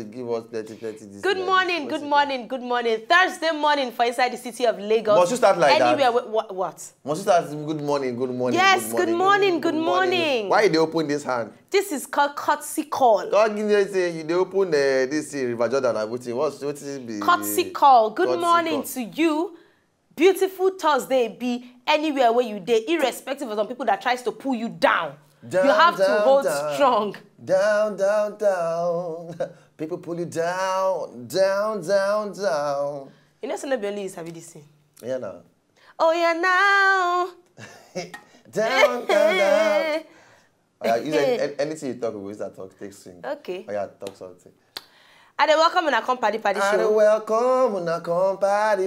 they give us 30 this Good morning, good morning, good morning. Thursday morning for inside the city of Lagos. Must you start like anywhere that? What? Must you start good morning, good morning, Yes, good morning, good morning. Why they open this hand? This is called courtesy call. God give you say they open this River Jordan and everything. What is be? Courtesy call. Good Courtesy morning call. to you. Beautiful Thursday be anywhere where you dey, irrespective of some people that tries to pull you down. Down, you have to down, hold down. strong. Down, down, down. People pull you down, down, down, down. You know, somebody only is having this thing. Yeah, now. Oh yeah, now. Down, down, down. You say anything you talk about, is that talk, take sing. Okay. Oh yeah, talk something. And they welcome in a party And show. welcome on a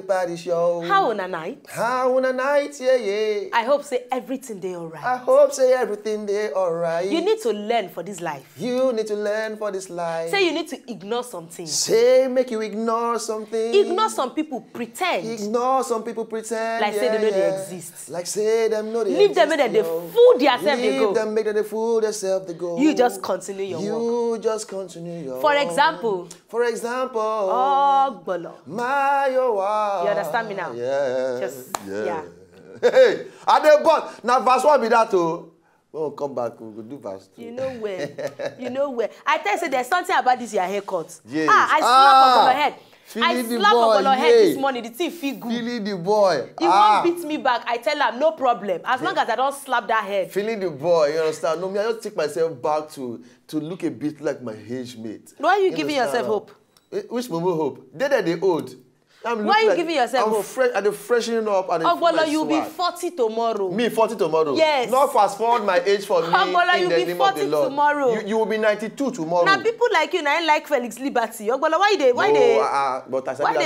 party show. How on a night? How on a night, yeah. I hope say everything they alright. I hope say everything they alright. You need to learn for this life. You need to learn for this life. Say you need to ignore something. Say make you ignore something. Ignore some people, pretend. Ignore some people pretend. Like say they know they exist. Like say them know they Leave exist. them make them they fool themselves they go. Leave them make them they fool themselves they go. You just continue your work. You just continue your For example. Oh, Bolo. Mayowa. You understand me now? Yeah. Just, yeah. Hey, and then but now verse 1 be that too. We'll come back, we'll do verse 2. You know where? You know where? I tell you, say, there's something about this your haircut. Yes. I slap on your head. I Feeling the slap boy, on your head yeah. this morning. The thing feel good. Feeling the boy. He won't beat me back. I tell him, no problem. As long as I don't slap that head. Feeling the boy, you understand? No, me, I just take myself back to look a bit like my age mate. Why are you giving yourself hope? Which moment hope? They old. Why are you giving yourself hope? Fresh, and they're freshening up and Ogbola, you'll be 40 tomorrow. Me, 40 tomorrow? Yes. Not fast forward my age for me. Ogbola, you'll be 40 tomorrow. You will be 92 tomorrow. Now, people like you, now like Felix Liberty. Ogbola, why they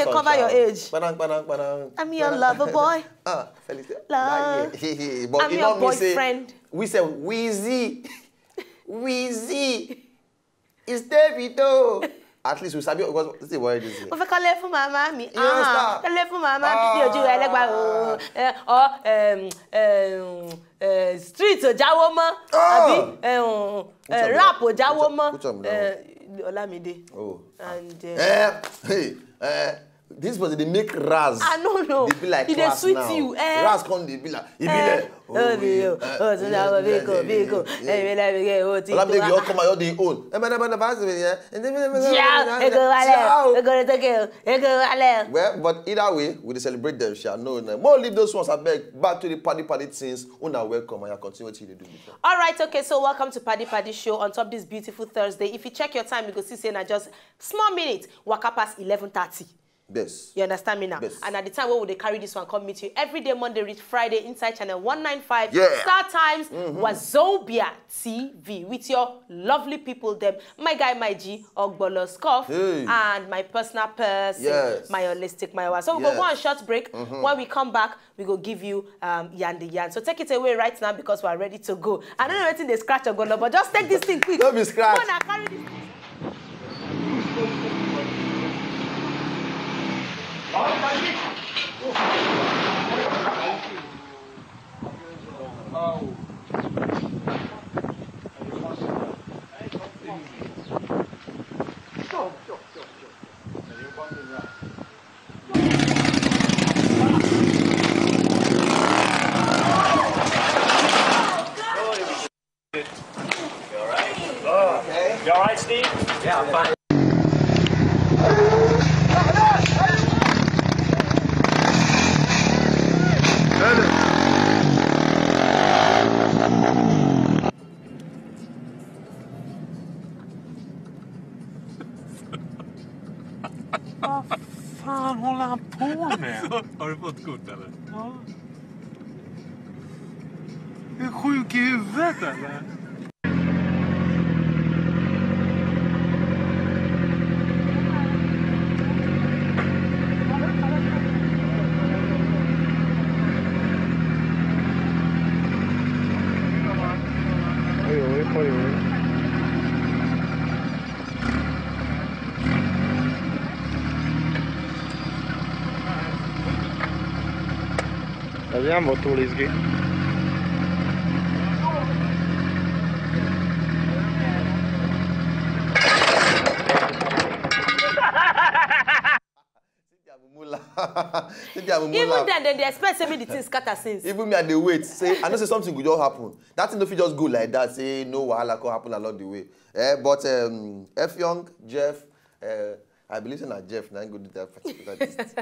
cover your age? I'm your lover boy. Felix. Love. But I'm your boyfriend. We say, Wheezy. Wheezy. It's Davido. At least we sabi because let's see what it is. Mo fẹ́ kọ́lé fún màmá mi. understand? Kọ́lé fún màmá mi. Ní ojú ẹlẹ́gbàá o. Street ò jáwó mọ́. Àbí rap ò jáwó mọ́. Olamide. Oh. And this was they make Raz. I don't know. They be like They class sweet now. you. Raz come they be like. He be like. Olamide, you all come out your own. Well, but either way, we celebrate them. Shall know. More leave those ones. I beg back to the party things. Una welcome and you continue what you do before. All right, okay. So welcome to Paddy Show on top this beautiful Thursday. If you check your time, you go see say na just small minutes. Waka past 11:30. Yes. You understand me now? Yes. And at the time where would they carry this one, come meet you every day, Monday reach Friday, inside channel 195. Yeah. Start times Wazobia TV with your lovely people, them. My guy, my G, Ogbolo Scoff, and my personal person, Yes. my holistic, my wife. So we'll go on a short break. When we come back, we go give you Yan the Yan. So take it away right now because we're ready to go. I don't know anything they scratch Ogbolo, but just take this thing quick. Don't be scratched. Come on, carry this. You all right, Steve? Yeah, I'm fine. Vad fan håller han på med? Har du fått kort eller? Ja. Är du sjuk i huvudet eller? Oj. Vediamo Motolisky. Even then they expect say me the things scatter since. Even me and they wait. Say I know say something could just happen. That thing no fit just go like that. Say no wahala can happen along the way. But F Young, Jeff, I believe in Jeff. Now go do that particular. Jeff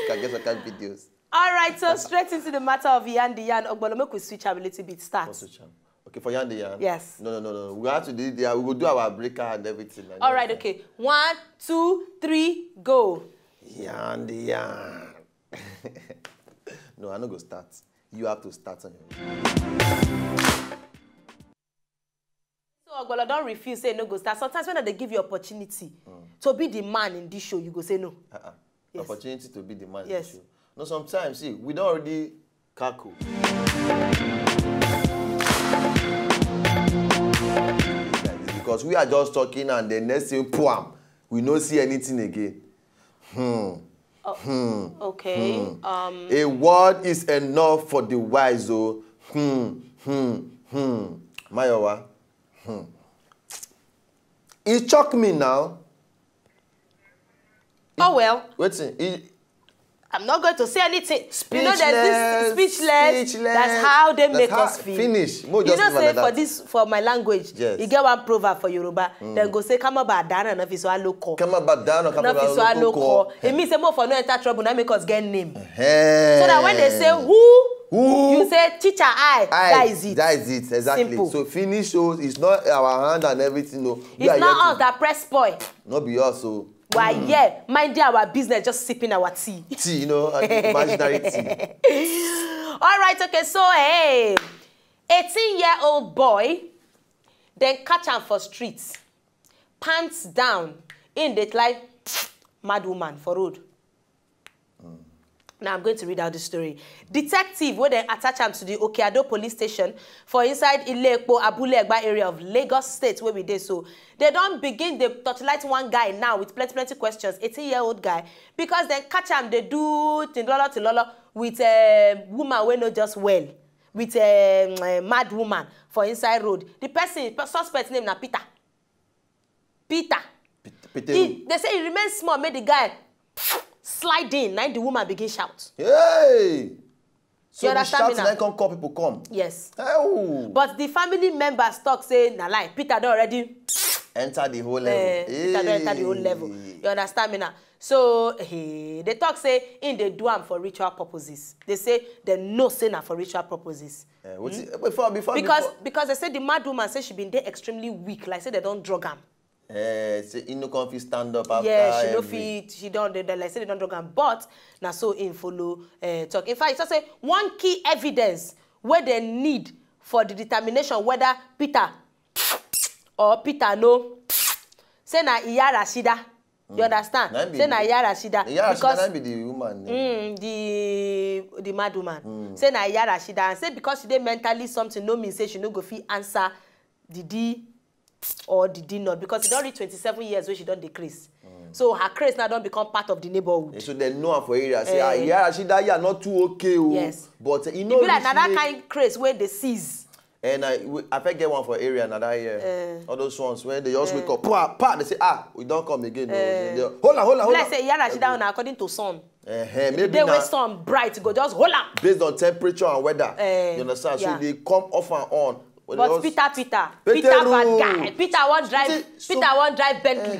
can get some kind of videos. All right, so straight into the matter of Yan the Yan. Ogbolo, make we switch a little bit. Start. Okay, for Yan the Yan. Yes. No. We have to do there. We will do our breaker and everything. And all right, okay. 1, 2, 3, go. Yan the Yan. No, I'm not going to start. You have to start on your own. So, Ogbolo, don't refuse, say no go start. Sometimes when they give you opportunity to be the man in this show, you go say no. Yes. Opportunity to be the man in yes. the show. No, sometimes, see, we don't already cackle. Because we are just talking and the next thing, poam, we don't see anything again. Okay. A word is enough for the wise, oh. Mayowa. It shocked me now. Oh, well. Wait, I'm not going to say anything. You know, there's this speechless. That's how they make us feel. Finish. You know, say for my language, yes. You get one proverb for Yoruba, then go say, "Kama badana na fiso aloko." Kama badana na fiso aloko. It means say more for no enter trouble, now make us get name. So that when they say who, you say teacher I. That is it. That is it, exactly. Simple. So finish shows. It's not our hand and everything. No. It's not us that press spoil. Not be us, so. Why, yeah, minding our business, just sipping our tea. Tea, you know, imaginary tea. All right, okay, so, hey, 18-year-old boy, then catch him for streets, pants down, in the like, mad woman for road. Now I'm going to read out the story. Detective, where they attach him to the Okeado police station for inside Ile-Epo, Abule Egba area of Lagos State, where we did so. They don't begin, they torchlight one guy now with plenty questions, 18-year-old guy, because they catch him, they do tilolo with a woman we know just well, with a mad woman for inside road. The person, suspect name na Peter. They say he remains small, made the guy slide in, now the woman begin shout. Hey! So you the shout then come call people come? Yes. Oh. But the family members talk say, na lie, Peter don't already enter the whole level. Peter don't enter the whole level. You understand me now? So they talk say in they do them for ritual purposes. They say they no say na for ritual purposes. Because they say the mad woman say she been there extremely weak, like say they don't drug am. Say you no can fit stand up after. Yeah, she no fit. She don't. They like say they don't drug am, but now so in follow talk. In fact, it's just say one key evidence where they need for the determination whether Peter or Peter no. Say na Iya Rashida. You understand? Say na Iya Rashida. Iya Rashida be the woman. The mad woman. Say na Iya Rashida, and say because she dey mentally something no mean say she no go fit answer the D or the D not, because she don't reach 27 years where she don't decrease. So her craze now don't become part of the neighborhood. So they know her for area. Say, yeah, Rashida, you are not too okay. Yes. But you know, it be like that kind craze where they seize. And I think get one for area another year. All those ones when they just wake up, they say, we don't come again. Hold on. Like say, yeah, Rashida, according to sun. Maybe they where sun bright, go just hold on. Based on temperature and weather. You understand? Yeah. So they come off and on. But Peter bad guy. Peter won't drive Bentley.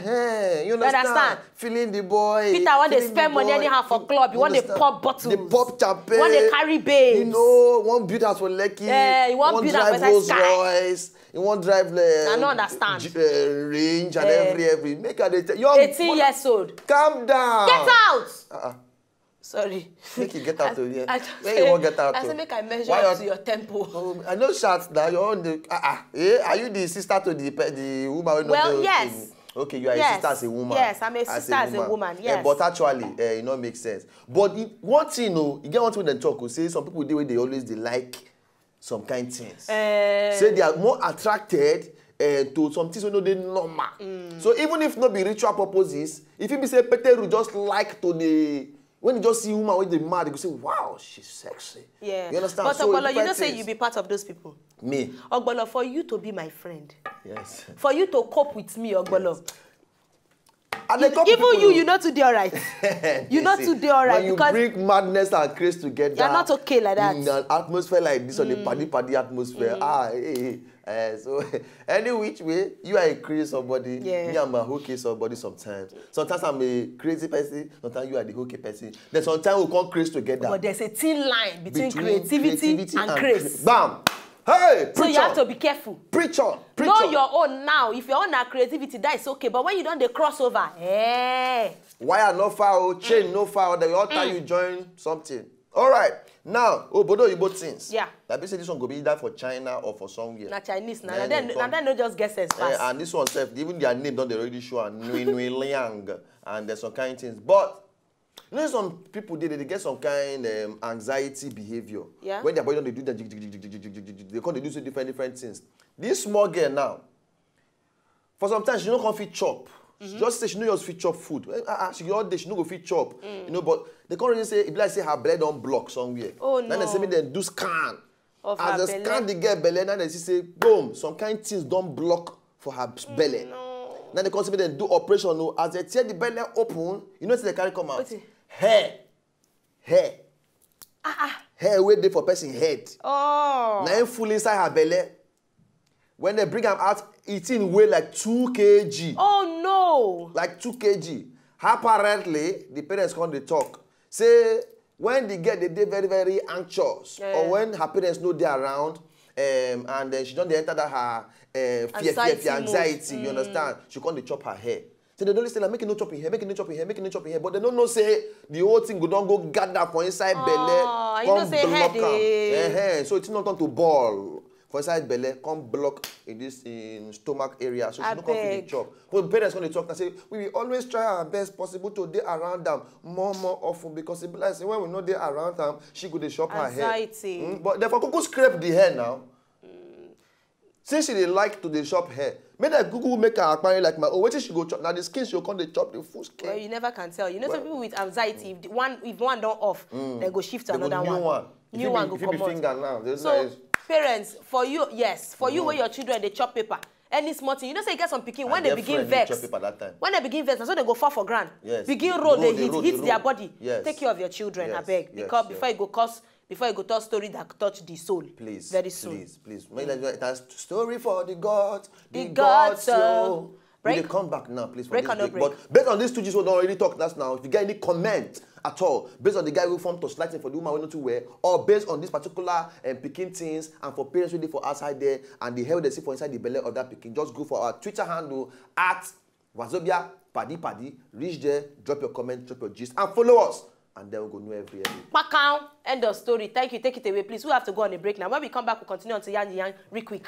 You understand? Feeling the boy. Peter want to spend money anyhow for club. You want to pop bottles. They pop champagne. Want to carry babes. You know, one build house for Lekki. You want build house for Rolls Royce. You want drive I don't understand. Range and every. Make her 18 years old. Calm down. Get out. Sorry. Make you get out of here. Where you want to get out of? I said make I measure up to your tempo. I know shots that you're on the... Are you the sister to the woman? Well, yes. Okay, you are a sister as a woman. Yes, I'm a sister as a woman, yes. But actually, it not make sense. But one thing, you get one thing they talk, you say some people, they always like some kind of things. Say they are more attracted to some things when they normal. So even if not be ritual purposes, if you be say Peteru just like to the... When you just see a woman with the mad, you go say, wow, she's sexy. Yeah. You understand? But Ogbolo, you don't say you be part of those people. Me? Ogbolo, for you to be my friend. Yes. For you to cope with me, Ogbolo. Yes. Even you not to do all right. You not to do all right. When you bring madness and craze together. You're not okay like that. In an atmosphere like this, on a party atmosphere. So any which way, you are a crazy somebody. Yeah. Me, I'm a hokey somebody sometimes. Sometimes I'm a crazy person. Sometimes you are the hokey person. Then sometimes we come crazy together. But there's a thin line between creativity and craze. Bam! Hey, preacher. So you have to be careful. Preacher. Know your own now. If your own are creativity, that is okay. But when you don't the crossover, wire no file, chain no file, the altar you join something. All right. Now, Bodo you both things. Yeah. That basically this one go be either for China or for somewhere. Na Chinese. Now then no just guess as fast. And this one self, even their name don't they already show and Nui Liang and there's some kind of things. But you know some people they get some kind anxiety behavior. Yeah. When their body don't they do that, they can't do so different things. This small girl now, for sometimes she don't come fit chop. She just say she no just fit chop food. She all day she no go fit chop. You know, but they can't really say it be like say her belly don't block somewhere. Oh no. Then they say me then do scan. As they scan the girl belly, now they say boom, some kind of things don't block for her belly. No. Now they come say then do operation. No, as they tear the belly open, you know they carry come out. Hair. Hair wait there for person head. Oh. Now full inside her belly. When they bring them out, eating weigh like 2 kg. Oh no! Like 2 kg. Apparently, the parents come they talk. Say when they get they very, very anxious, or when her parents know they're around, and then she don't enter that her fear, anxiety. You understand? She come they chop her hair. So they don't listen like making no chopping hair, making no chopping hair, but they don't know say the whole thing go don't go gather for inside belly. You don't say head. So it's not turn to ball. For inside belly, come block in stomach area, so she don't come feel the chop. But parents when they talk and say, we will always try our best possible to be around them more often because it be like say when we know they around them, she go dey chop her hair. But therefore, Google scrape the hair now. Since she dey like to dey chop hair, make that Google make her acquire like my wait till she go chop. Now the skin she go come dey chop the full skin. Well, you never can tell. You know some people with anxiety, if one don't off, they go shift to another one. New one go come out. So parents, for you, yes, for you where your children they chop paper. Any small thing, you know say you get some picking when they begin vex. When they begin vex, so they go fall for ground. Yes. Begin roll, they hit their body. Yes. Take care of your children, I beg. Because before you go tell story that touch the soul. Please. Very soon. Please. That's story for the gods. The gods. Break. Will they come back now, please, for break this break. But based on these two G's we don't already talk that's now, if you get any comment at all, based on the guy who formed to lighting for the woman we know to wear, or based on this particular picking things, and for parents ready for outside there, and the hair they see for inside the belly of that picking, just go for our Twitter handle at Wazobia Paddy. Reach there, drop your comment, drop your gist, and follow us. And then we'll go know every Pakao, end of story. Thank you. Take it away, please. We have to go on a break now. When we come back, we'll continue on to Yang real quick.